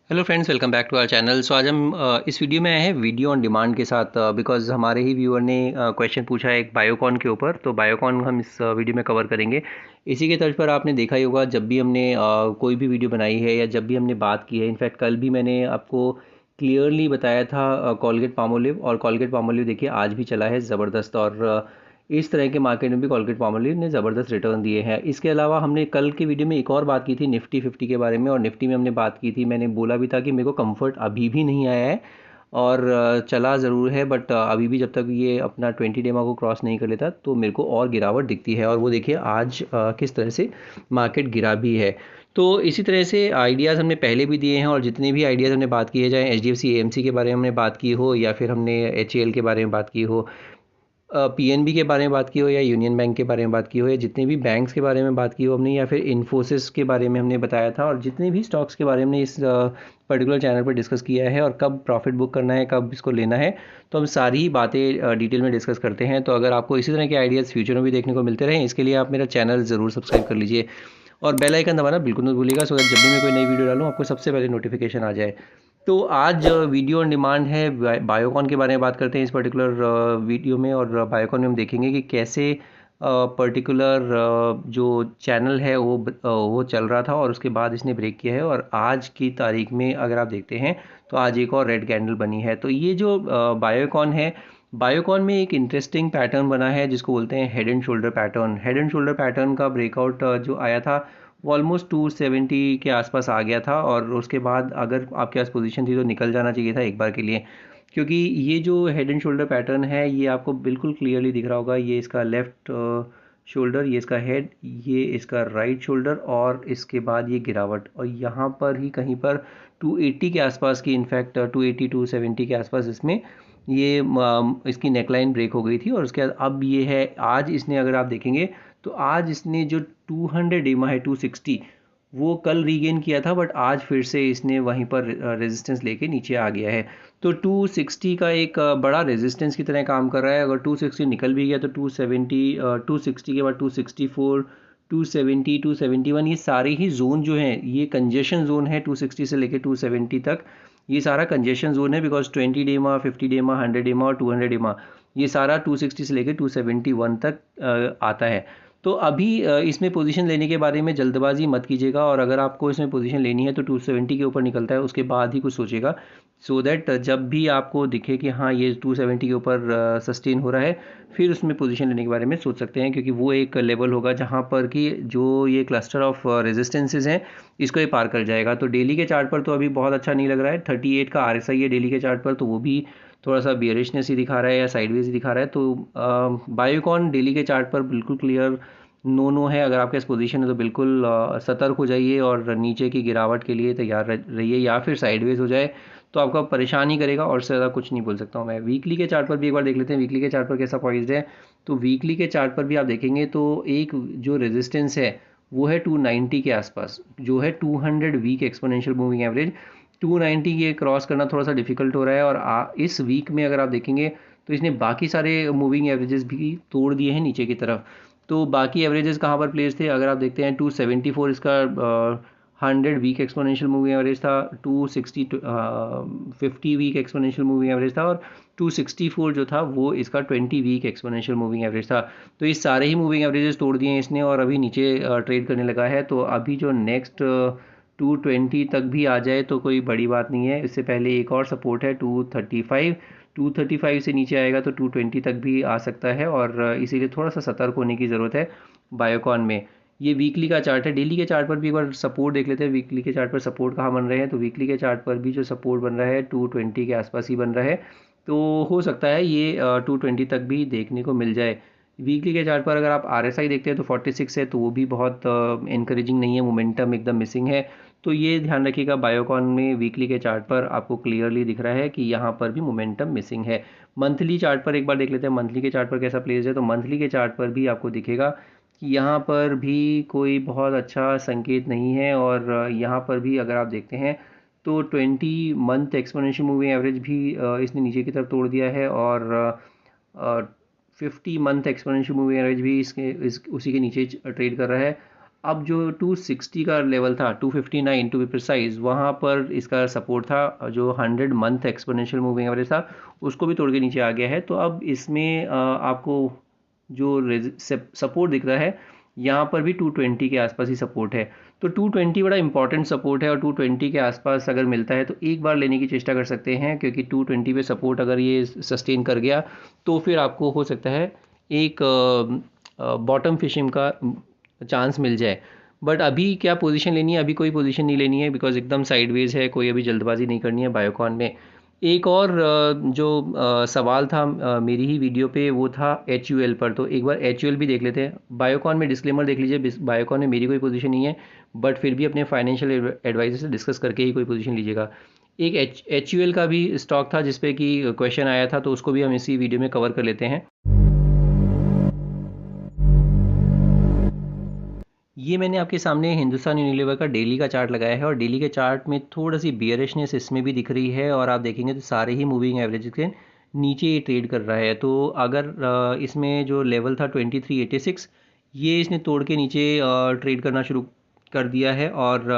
Hello friends, welcome back to our channel. So आज हम इस वीडियो में आए हैं वीडियो ऑन डिमांड के साथ, बिकॉज हमारे ही व्यूअर ने क्वेश्चन पूछा है एक बायोकॉन के ऊपर। तो बायोकॉन हम इस वीडियो में कवर करेंगे। इसी के तर्ज पर आपने देखा ही होगा, जब भी हमने कोई भी वीडियो बनाई है या जब भी हमने बात की है, इनफैक्ट कल भी मैंने आपको क्लियरली बताया था कॉलगेट पामोलिव। और कॉलगेट पामोलिव देखिए आज भी चला है ज़बरदस्त, और इस तरह के मार्केट में भी कॉलगेट पामोलिव ने ज़बरदस्त रिटर्न दिए हैं। इसके अलावा हमने कल के वीडियो में एक और बात की थी निफ्टी 50 के बारे में, और निफ्टी में हमने बात की थी, मैंने बोला भी था कि मेरे को कंफर्ट अभी भी नहीं आया है, और चला ज़रूर है, बट अभी भी जब तक ये अपना 20 डेमा को क्रॉस नहीं कर लेता तो मेरे को और गिरावट दिखती है। और वो देखिए आज किस तरह से मार्केट गिरा भी है। तो इसी तरह से आइडियाज़ हमने पहले भी दिए हैं, और जितने भी आइडियाज़ हमने बात की है, चाहे HDFC AMC के बारे में हमने बात की हो, या फिर हमने HAL के बारे में बात की हो, PNB के बारे में बात की हो, या यूनियन बैंक के बारे में बात की हो, या जितने भी बैंक्स के बारे में बात की हो हमने, या फिर इन्फोसिस के बारे में हमने बताया था, और जितने भी स्टॉक्स के बारे में हमने इस पर्टिकुलर चैनल पर डिस्कस किया है, और कब प्रॉफिट बुक करना है, कब इसको लेना है, तो हम सारी ही बातें डिटेल में डिस्कस करते हैं। तो अगर आपको इसी तरह के आइडियाज़ फ्यूचर में भी देखने को मिलते रहें, इसके लिए आप मेरा चैनल ज़रूर सब्सक्राइब कर लीजिए, और बेल आइकन दबाना बिल्कुल मत भूलिएगा, सो दैट जब भी मैं कोई नई वीडियो डालूँ आपको सबसे पहले नोटिफिकेशन आ जाए। तो आज वीडियो ऑन डिमांड है, बायोकॉन के बारे में बात करते हैं इस पर्टिकुलर वीडियो में। और बायोकॉन में हम देखेंगे कि कैसे पर्टिकुलर जो चैनल है वो चल रहा था, और उसके बाद इसने ब्रेक किया है, और आज की तारीख में अगर आप देखते हैं तो आज एक और रेड कैंडल बनी है। तो ये जो बायोकॉन है, बायोकॉन में एक इंटरेस्टिंग पैटर्न बना है जिसको बोलते हैं head and shoulder pattern. Head and shoulder pattern का ब्रेकआउट जो आया था वो ऑलमोस्ट 270 के आसपास आ गया था, और उसके बाद अगर आपके पास पोजीशन थी तो निकल जाना चाहिए था एक बार के लिए, क्योंकि ये जो हेड एंड शोल्डर पैटर्न है ये आपको बिल्कुल क्लियरली दिख रहा होगा। ये इसका लेफ़्ट शोल्डर, ये इसका हेड, ये इसका राइट शोल्डर, और इसके बाद ये गिरावट, और यहाँ पर ही कहीं पर 280 के आसपास की, इनफैक्ट 280 270 के आसपास इसमें ये इसकी नेकलाइन ब्रेक हो गई थी। और उसके बाद अब ये है, आज इसने अगर आप देखेंगे तो आज इसने जो 200 डेमा है 260, वो कल रीगेन किया था, बट आज फिर से इसने वहीं पर रेजिस्टेंस लेके नीचे आ गया है। तो 260 का एक बड़ा रेजिस्टेंस की तरह काम कर रहा है। अगर 260 निकल भी गया तो 270, 260 के बाद 264, 270, 271, ये सारे ही जोन जो हैं ये कंजेशन जोन है। 260 से लेके 270 तक ये सारा कंजेशन जोन है, बिकॉज 20 डेमा, 50 डेमा, 100 डेमा और 200 डेमा, ये सारा 260 से लेके 271 तक आता है। तो अभी इसमें पोजीशन लेने के बारे में जल्दबाजी मत कीजिएगा, और अगर आपको इसमें पोजीशन लेनी है तो 270 के ऊपर निकलता है उसके बाद ही कुछ सोचेगा, सो दैट जब भी आपको दिखे कि हाँ ये 270 के ऊपर सस्टेन हो रहा है, फिर उसमें पोजीशन लेने के बारे में सोच सकते हैं, क्योंकि वो एक लेवल होगा जहाँ पर कि जो ये क्लस्टर ऑफ रेजिस्टेंसेज हैं इसको ये पार कर जाएगा। तो डेली के चार्ट पर तो अभी बहुत अच्छा नहीं लग रहा है। 38 का RSI है डेली के चार्ट पर, तो वो भी थोड़ा सा बियरिशनेस ही दिखा रहा है या साइडवेज ही दिखा रहा है। तो बायोकॉन डेली के चार्ट पर बिल्कुल क्लियर नो है। अगर आपके पास पोजीशन है तो बिल्कुल सतर्क हो जाइए, और नीचे की गिरावट के लिए तैयार रहिए, या फिर साइडवेज हो जाए तो आपको परेशान ही करेगा, और से ज़्यादा कुछ नहीं बोल सकता हूँ मैं। वीकली के चार्ट पर भी एक बार देख लेते हैं, वीकली के चार्ट पर कैसा पॉइज्ड है। तो वीकली के चार्ट पर भी आप देखेंगे तो एक जो रेजिस्टेंस है वो है 290 के आसपास, जो है 200 वीक एक्सपोनेंशियल मूविंग एवरेज। 290 ये क्रॉस करना थोड़ा सा डिफिकल्ट हो रहा है, और इस वीक में अगर आप देखेंगे तो इसने बाकी सारे मूविंग एवरेजेस भी तोड़ दिए हैं नीचे की तरफ। तो बाकी एवरेजेस कहाँ पर प्लेस थे, अगर आप देखते हैं 274 इसका 100 वीक एक्सपोनेंशियल मूविंग एवरेज था, 260 50 वीक एक्सपोनेंशियल मूविंग एवरेज था, और 264 जो था वो इसका 20 वीक एक्सपोनेंशियल मूविंग एवरेज था। तो ये सारे ही मूविंग एवरेजेस तोड़ दिए हैं इसने, और अभी नीचे ट्रेड करने लगा है। तो अभी जो नेक्स्ट 220 तक भी आ जाए तो कोई बड़ी बात नहीं है। इससे पहले एक और सपोर्ट है 235, 235 से नीचे आएगा तो 220 तक भी आ सकता है, और इसीलिए थोड़ा सा सतर्क होने की ज़रूरत है बायोकॉन में। ये वीकली का चार्ट है। डेली के चार्ट पर भी एक बार सपोर्ट देख लेते हैं, वीकली के चार्ट पर सपोर्ट कहाँ बन रहे हैं। तो वीकली के चार्ट पर भी जो सपोर्ट बन रहा है 220 के आसपास ही बन रहा है, तो हो सकता है ये 220 तक भी देखने को मिल जाए। वीकली के चार्ट पर अगर आप RSI देखते हैं तो 46 है, तो वो भी बहुत इनकरेजिंग नहीं है, मोमेंटम एकदम मिसिंग है। तो ये ध्यान रखिएगा, बायोकॉन में वीकली के चार्ट पर आपको क्लियरली दिख रहा है कि यहाँ पर भी मोमेंटम मिसिंग है। मंथली चार्ट पर एक बार देख लेते हैं, मंथली के चार्ट पर कैसा प्लेस है। तो मंथली के चार्ट पर भी आपको दिखेगा कि यहाँ पर भी कोई बहुत अच्छा संकेत नहीं है, और यहाँ पर भी अगर आप देखते हैं तो 20 मंथ एक्सपोनेंशियल मूविंग एवरेज भी इसने नीचे की तरफ तोड़ दिया है, और 50 मंथ एक्सपोनेंशियल मूविंग एवरेज भी उसी के नीचे ट्रेड कर रहा है। अब जो 260 का लेवल था, 259 टू बी प्रिसाइज, वहाँ पर इसका सपोर्ट था। जो 100 मंथ एक्सपोनेंशियल मूविंग एवरेज था उसको भी तोड़ के नीचे आ गया है। तो अब इसमें आपको जो सपोर्ट दिख रहा है यहाँ पर भी 220 के आसपास ही सपोर्ट है। तो 220 बड़ा इंपॉर्टेंट सपोर्ट है और 220 के आसपास अगर मिलता है तो एक बार लेने की चेष्टा कर सकते हैं, क्योंकि 220 पे सपोर्ट अगर ये सस्टेन कर गया तो फिर आपको हो सकता है एक बॉटम फिशिंग का चांस मिल जाए। बट अभी क्या पोजीशन लेनी है? अभी कोई पोजीशन नहीं लेनी है, बिकॉज एकदम साइडवेज है, कोई अभी जल्दबाजी नहीं करनी है बायोकॉन में। एक और जो सवाल था मेरी ही वीडियो पे, वो था HUL पर। तो एक बार HUL भी देख लेते हैं। बायोकॉन में डिस्क्लेमर देख लीजिए, बायोकॉन में मेरी कोई पोजीशन नहीं है, बट फिर भी अपने फाइनेंशियल एडवाइजर से डिस्कस करके ही कोई पोजीशन लीजिएगा। एक HUL का भी स्टॉक था जिसपे कि क्वेश्चन आया था, तो उसको भी हम इसी वीडियो में कवर कर लेते हैं। ये मैंने आपके सामने हिंदुस्तान यूनिलीवर का डेली का चार्ट लगाया है, और डेली के चार्ट में थोड़ा सी बियरिशनेस इसमें भी दिख रही है, और आप देखेंगे तो सारे ही मूविंग एवरेज के नीचे ये ट्रेड कर रहा है। तो अगर इसमें जो लेवल था 2386, ये इसने तोड़ के नीचे ट्रेड करना शुरू कर दिया है। और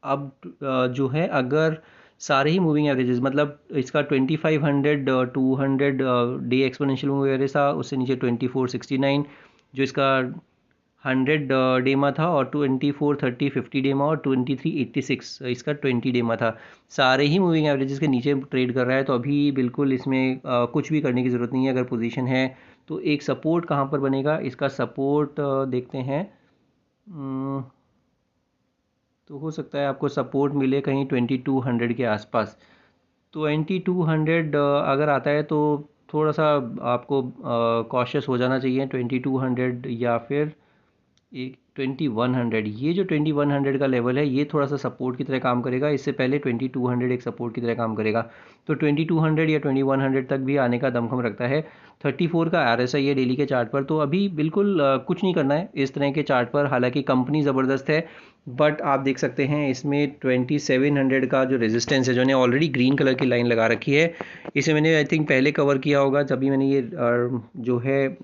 अब जो है, अगर सारे ही मूविंग एवरेजेस, मतलब इसका 2500 200 डे एक्सपोनेंशियल मूविंग एवरेज था, उससे नीचे 2469 जो इसका 100 डेमा था, और 24 30 50 डेमा, और 2386 इसका 20 डेमा था। सारे ही मूविंग एवरेजेस के नीचे ट्रेड कर रहा है। तो अभी बिल्कुल इसमें कुछ भी करने की ज़रूरत नहीं है। अगर पोजीशन है तो एक सपोर्ट कहाँ पर बनेगा, इसका सपोर्ट देखते हैं। तो हो सकता है आपको सपोर्ट मिले कहीं 2200 के आसपास। 2200 अगर आता है तो थोड़ा सा आपको कॉशियस हो जाना चाहिए। 2200 या फिर एक 2100, ये जो 2100 का लेवल है ये थोड़ा सा सपोर्ट की तरह काम करेगा। इससे पहले 2200 एक सपोर्ट की तरह काम करेगा। तो 2200 या 2100 तक भी आने का दमखम रखता है। 34 का RSI है डेली के चार्ट पर। तो अभी बिल्कुल कुछ नहीं करना है इस तरह के चार्ट पर। हालांकि कंपनी ज़बरदस्त है, बट आप देख सकते हैं इसमें 2700 का जो रेजिस्टेंस है, जो ने ऑलरेडी ग्रीन कलर की लाइन लगा रखी है, इसे मैंने आई थिंक पहले कवर किया होगा जब भी मैंने ये जो है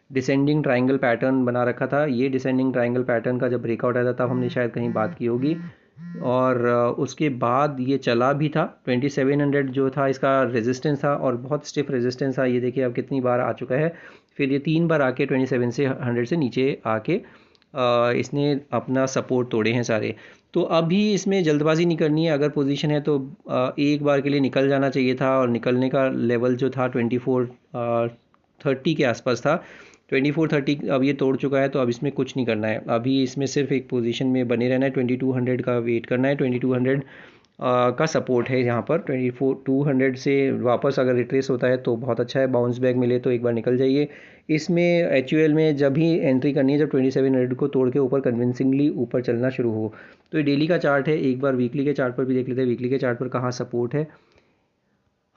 डिसेंडिंग ट्रायंगल पैटर्न बना रखा था। ये डिसेंडिंग ट्रायंगल पैटर्न का जब ब्रेकआउट आया था तब हमने शायद कहीं बात की होगी। और उसके बाद ये चला भी था। 2700 जो था इसका रेजिस्टेंस था, और बहुत स्टिफ रेजिस्टेंस था। ये देखिए अब कितनी बार आ चुका है। फिर ये 3 बार आके 27 से 100 से नीचे आके इसने अपना सपोर्ट तोड़े हैं सारे। तो अभी इसमें जल्दबाजी नहीं करनी है। अगर पोजीशन है तो एक बार के लिए निकल जाना चाहिए था, और निकलने का लेवल जो था 2430 के आसपास था। 2430 अब ये तोड़ चुका है, तो अब इसमें कुछ नहीं करना है। अभी इसमें सिर्फ एक पोजीशन में बने रहना है। 2200 का वेट करना है। 2200 का सपोर्ट है यहाँ पर। 200 से वापस अगर रिट्रेस होता है तो बहुत अच्छा है। बाउंस बैक मिले तो एक बार निकल जाइए। इसमें HUL में जब भी एंट्री करनी है जब 2700 को तोड़ के ऊपर कन्विंसिंगली ऊपर चलना शुरू हो। तो ये डेली का चार्ट है। एक बार वीकली के चार्ट पर भी देख लेते हैं, वीकली के चार्ट पर कहाँ सपोर्ट है।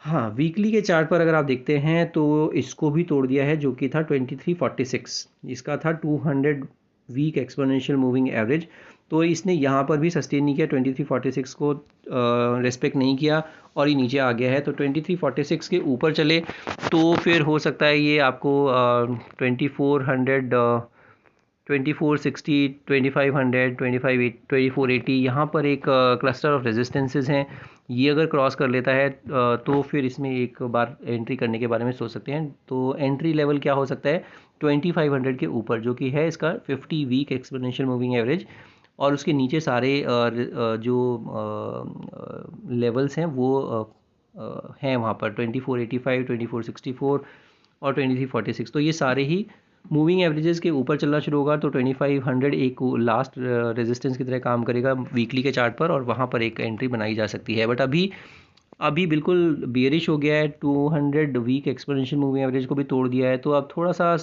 हाँ, वीकली के चार्ट पर अगर आप देखते हैं तो इसको भी तोड़ दिया है, जो कि था 2346। इसका था 200 वीक एक्सपोनेंशियल मूविंग एवरेज। तो इसने यहाँ पर भी सस्टेन नहीं किया, 2346 को रेस्पेक्ट नहीं किया, और ये नीचे आ गया है। तो 2346 के ऊपर चले तो फिर हो सकता है ये आपको 2400 2460 2500 2480 यहाँ पर एक क्लस्टर ऑफ रेजिस्टेंसेस हैं। ये अगर क्रॉस कर लेता है तो फिर इसमें एक बार एंट्री करने के बारे में सोच सकते हैं। तो एंट्री लेवल क्या हो सकता है? 2500 के ऊपर, जो कि है इसका 50 वीक एक्सपोनेंशियल मूविंग एवरेज। और उसके नीचे सारे जो लेवल्स हैं वो हैं वहाँ पर 2485 2464 और 2346। तो ये सारे ही मूविंग एवरेजेस के ऊपर चलना शुरू होगा तो 2500 एक लास्ट रेजिस्टेंस की तरह काम करेगा वीकली के चार्ट पर, और वहाँ पर एक एंट्री बनाई जा सकती है। बट अभी बिल्कुल बियरिश हो गया है। 200 वीक एक्सपोनेंशियल मूविंग एवरेज को भी तोड़ दिया है। तो अब थोड़ा सा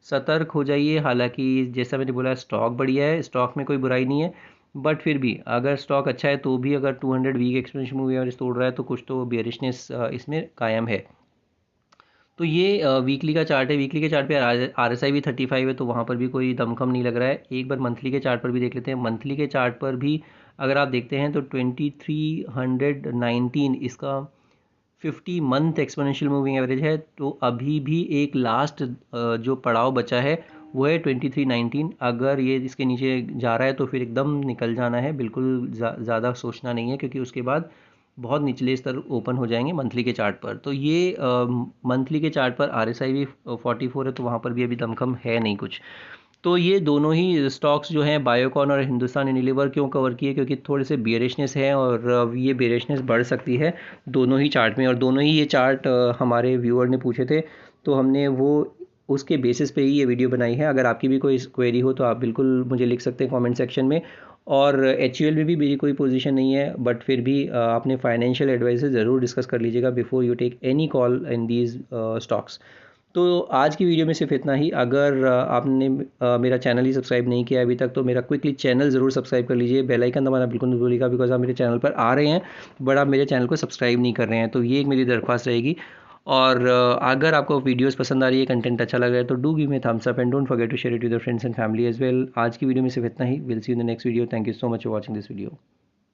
सतर्क हो जाइए। हालांकि जैसा मैंने बोला स्टॉक बढ़िया है, स्टॉक में कोई बुराई नहीं है, बट फिर भी अगर स्टॉक अच्छा है तो भी अगर 200 वीक एक्सपोनेंशियल मूविंग एवरेज तोड़ रहा है तो कुछ तो बियरिशनेस इसमें कायम है। तो ये वीकली का चार्ट है। वीकली के चार्ट पे RSI भी 35 है, तो वहाँ पर भी कोई दमखम नहीं लग रहा है। एक बार मंथली के चार्ट पर भी देख लेते हैं। मंथली के चार्ट पर भी अगर आप देखते हैं तो 2319 इसका 50 मंथ एक्सपोनेंशियल मूविंग एवरेज है। तो अभी भी एक लास्ट जो पड़ाव बचा है वो है 2319। अगर ये इसके नीचे जा रहा है तो फिर एकदम निकल जाना है, बिल्कुल ज़्यादा सोचना नहीं है, क्योंकि उसके बाद बहुत निचले स्तर ओपन हो जाएंगे मंथली के चार्ट पर। तो ये मंथली के चार्ट पर RSI भी 44 है, तो वहाँ पर भी अभी दमखम है नहीं कुछ। तो ये दोनों ही स्टॉक्स जो हैं, बायोकॉन और हिंदुस्तान यूनिलीवर, क्यों कवर किए? क्योंकि थोड़े से बेयरिशनेस है और ये बेयरिशनेस बढ़ सकती है दोनों ही चार्ट में। और दोनों ही ये चार्ट हमारे व्यूअर ने पूछे थे, तो हमने वो उसके बेसिस पे ही ये वीडियो बनाई है। अगर आपकी भी कोई क्वेरी हो तो आप बिल्कुल मुझे लिख सकते हैं कमेंट सेक्शन में। और HUL में भी मेरी कोई पोजीशन नहीं है, बट फिर भी आपने फाइनेंशियल एडवाइस ज़रूर डिस्कस कर लीजिएगा before you take any call in these stocks. तो आज की वीडियो में सिर्फ इतना ही। अगर आपने मेरा चैनल ही सब्सक्राइब नहीं किया अभी तक, तो मेरा क्विकली चैनल ज़रूर सब्सक्राइब कर लीजिए। बेल आइकन दबाना बिल्कुल नहीं भूलिएगा, बिकॉज आप मेरे चैनल पर आ रहे हैं बट आप मेरे चैनल को सब्सक्राइब नहीं कर रहे हैं। तो ये एक मेरी दरख्वास्त रहेगी। और अगर आपको वीडियोस पसंद आ रही है, कंटेंट अच्छा लग रहा है, तो do give me thumbs up and don't forget to share it with your friends and family as well. आज की वीडियो में सिर्फ इतना ही। Will see you in the next video. Thank you so much for watching this video.